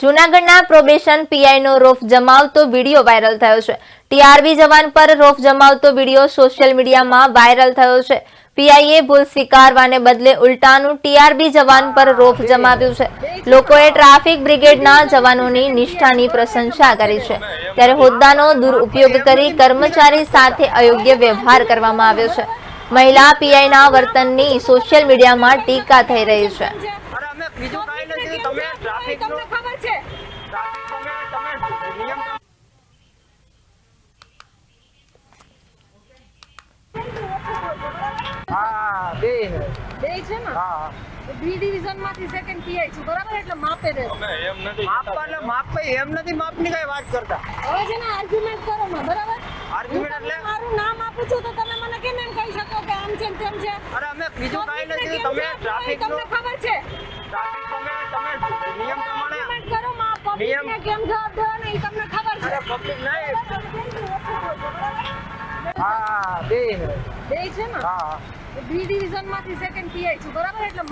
જૂનાગઢના probation પીઆઈનો રોફ જમાવતો video viral થયો છે। ટીઆરબી જવાન પર રોફ જમાવતો વિડીયો સોશિયલ મીડિયામાં વાયરલ થયો છે। પીઆઈએ ભૂલ સ્વીકારવાને બદલે ઉલટાનું ટીઆરબી જવાન પર રોફ જમાવ્યું છે। લોકોએ ટ્રાફિક બ્રિગેડના જવાનોની નિષ્ઠાની પ્રશંસા કરી છે, ત્યારે હોદ્દાનો દુરુપયોગ કરી કર્મચારી સાથે અયોગ્ય વ્યવહાર કરવામાં આવ્યો છે। મહિલા પીઆઈના વર્તનની સોશિયલ મીડિયામાં ટીકા થઈ રહી છે। બી ડિવિઝન માંથી સેકન્ડ પીઆઈ છું, બરાબર? એટલે માપે રહે અમે એમ નથી માપવાને માપે એમ નથી માપની કઈ વાત કરતા। હવે છે ને આર્ગ્યુમેન્ટ કરો માં, બરાબર? આર્ગ્યુમેન્ટ એટલે મારું નામ આપું છું તો તમે મને કેમ એમ કહી શકો કે આમ છે તેમ છે? અરે અમે બીજું કાઈ નથી, તમે ટ્રાફિક નો તમને ખબર છે ટ્રાફિક તમે નિયમ પ્રમાણે આર્ગ્યુમેન્ટ કરો માં, પબ્લિક ને કેમ જવાબ દેવાનો એ તમને ખબર છે? અરે પબ્લિક નહીં, હા બે છે ને? હા બી ડિવિઝન માંથી સેકન્ડ પીઆઈ છું, બરાબર? એટલે